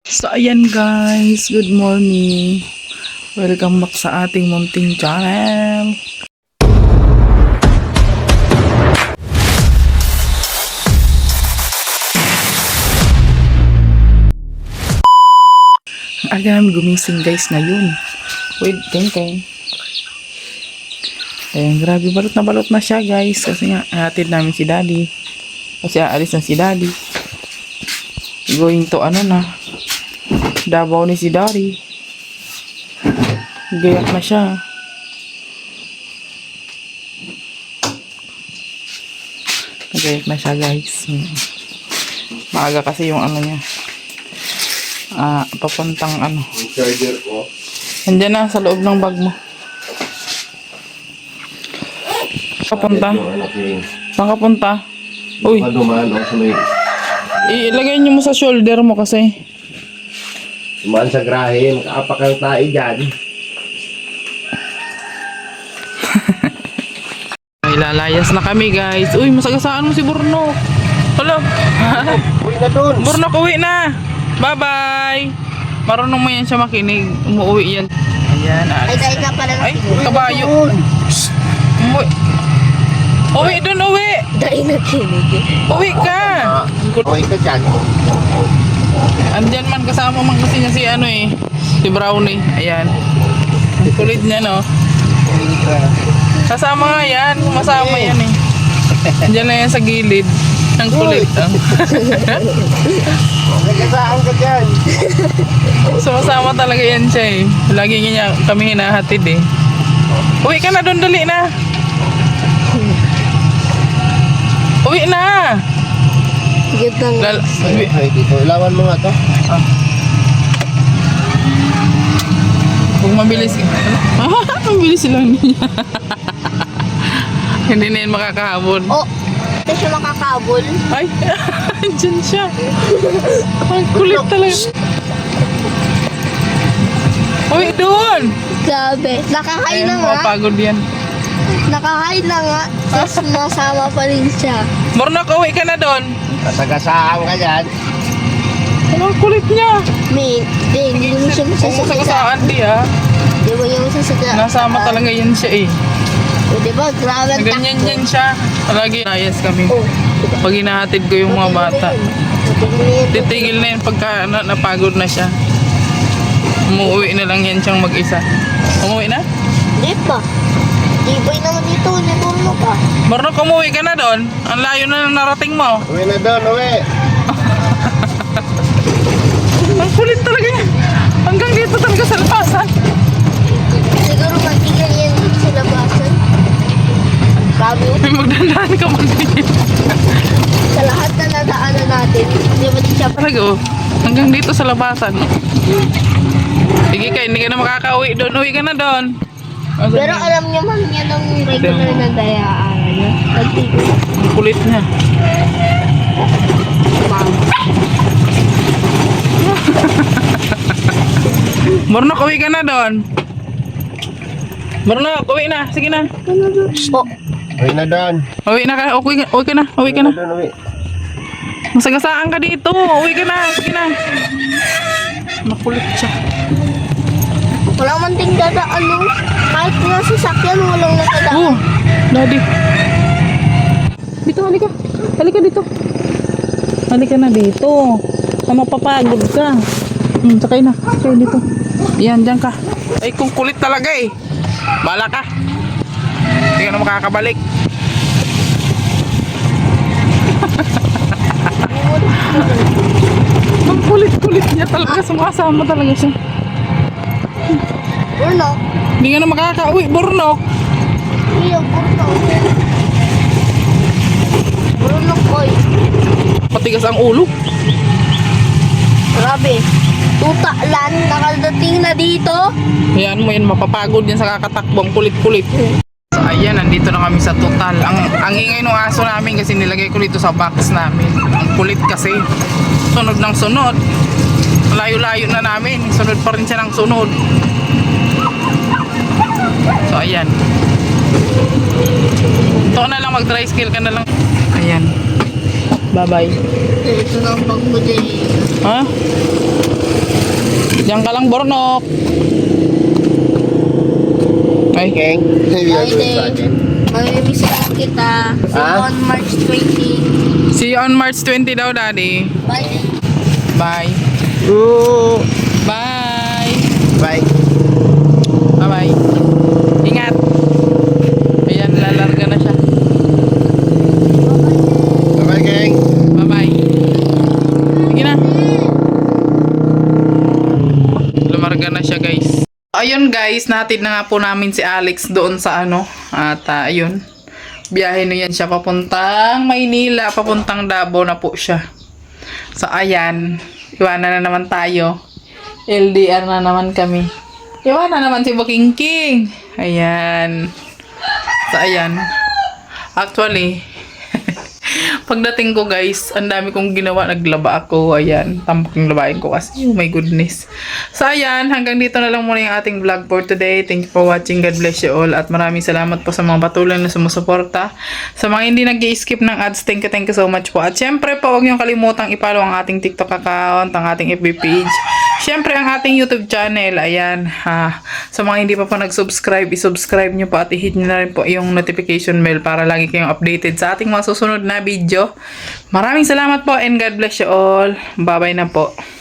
So ayan guys, good morning. Welcome back sa ating munting channel. Ang aga namin gumising guys ngayon. Wait, keng. Ayan, grabe balot na siya guys. Kasi nga, hatid namin si daddy. Kasi aalis na si daddy. Going to Davao ni si daddy. Gayak na siya. Gayak na siya guys. Maaga kasi yung niya. Papuntang Yung charger ko. Andiyan na sa loob ng bag mo. Papunta. Saan ka punta? Uy. Dumaan ako sa may... Ilagay niyo mo sa shoulder mo kasi. Dumaan sa grahe. Makaapak ang tae dyan. Ay, lalayas na kami guys. Uy, masagasaan mo si Burnok. Hello. Uy na dun. Burnok, uwi na. Bye-bye. Marunong mo yan siya makinig. Umuwi yan. Ayan. Ay, dahil ka pala Ay, kabayo. Umuwi. Uwi dun, uwi. dahil nakinig. Uwi ka. Uy ka dyan. Andyan man, kasama man kasi niya si si Brownie. Ayan. Ang kulit niya, no? Kasama nga yan. Masama yan eh. Andyan na yan sa gilid. Ang kulit. Nagkasaan ka dyan. Sumasama talaga yan siya eh. Lagi niya kami hinahatid eh. Uwi ka na doon, dali na. Uwi na. Gitang. Ay, dito. Ilawan mo nga to. Kung mabilis ka. Mabilis lang niya. Hindi na yan makakahabol. Oh, ito siya makakabol. Ay, andyan siya. Ang kulit talaga. Uy, doon! Grabe. Nakakain na Ayun, nga. mapagod yan. Nakakain na nga. Tapos masama pa rin siya. Burnok, uwi ka na doon. Kasagasaan ka dyan. Ang kulit niya. Hindi mo siya Kung masasagda. saan di ha. Di mo yung masasagda. Nasama talaga yan siya eh. O, diba? Grabe ang Ganyan takbo. yan siya. Palagi nayas kami. Oh, Pag hinahatid ko yung mga bata. Titigil na yan pagka napagod na siya. Umuwi na lang yan siyang mag-isa. Umuwi na? Di pa. Tibay naman dito. Di ko mo pa. Burnok, umuwi ka na doon. Ang layo na ng narating mo. Uwi na dun, uwi. Ang kulit talaga niya. Hanggang dito talaga sa labasan. Siguro magtigil yan dito sa labasan. Grabe. May magdandaan ka man din. Sa lahat na nadaanan natin. Di ba di siya Talaga oh. Hanggang dito sa labasan. Sige ka, hindi ka na makakauwi doon. Uwi ka na doon. Pero alam niya man yan ang regular na dayaan niya. Nagtigil. Ang kulit niya. Burnok, uwi ka na doon. Burnok, uwi na. Sige na. Oh, Uwi na dun. Uwi na ka. Uwi ka na. Uwi ka na. Dun, uwi. Masagasaan ka dito. Uwi ka na. Sige na. Makulit siya. wala man ting dadaan no. Kahit nga sasakyan, walang nakadaan. Oh, daddy. Dito, halika. Halika dito. Halika na dito. Mapapagod ka. Sakay na. Sakay dito. Yan, dyan ka. Ay, kung kulit talaga eh. Bala ka. Hindi ka na makakabalik. Ang kulit-kulit niya talaga. Sumasama talaga siya. Burnok. Hindi ka na makakauwi, Burnok. Iyo, Burnok. Burnok, oy. Patigas ang ulo. Grabe. Tutalan, nakadating na dito. Ayan mo yan, mapapagod yan sa kakatakbo. Ang kulit-kulit. So, ayan, nandito na kami sa Total. Ang ingay ng aso namin kasi nilagay ko dito sa box namin. Ang kulit kasi. Sunod ng sunod. Layo-layo na namin. Sunod pa rin siya ng sunod. So, ayan. Ito na lang, mag-tricycle ka na lang. Ayan. Bye-bye. Ito na ang pagputi. Ha? Diyan ka lang, Bornok. Ay, King. Friday. Mamimiss lang kita. See you Ah? on March 20. see you on March 20 daw, Daddy. Bye. Bye. Ooh. Bye. Bye. Bye-bye. Ingat. Ayan, lalarga na siya. Bye, King. Bye-bye. Sige na. Lumarga na siya, guys. Ayun, guys. Natid na nga po namin si Alex doon sa ano. At ayun. Biyahe na yan siya papuntang Maynila. Papuntang Davao na po siya. So, ayan. Iwanan na naman tayo. LDR na naman kami. Iwanan naman si Buking King. Ayan. So, ayan. Actually, pagdating ko guys, ang dami kong ginawa. Naglaba ako. Ayan. Tambak yung labain ko kasi. Oh my goodness. So ayan. Hanggang dito na lang muna yung ating vlog for today. Thank you for watching. God bless you all. At maraming salamat po sa mga patuloy na sumusuporta. Sa mga hindi nag-i-skip ng ads, thank you so much po. At syempre po, huwag niyong kalimutang i-follow ang ating TikTok account, ang ating FB page. Syempre ang ating YouTube channel. Ayan. Sa mga hindi pa po nag-subscribe, i-subscribe niyo po at i-hit niyo na rin po yung notification bell para lagi kayong updated sa ating mga susunod na video. Maraming salamat po and God bless you all. Bye-bye na po.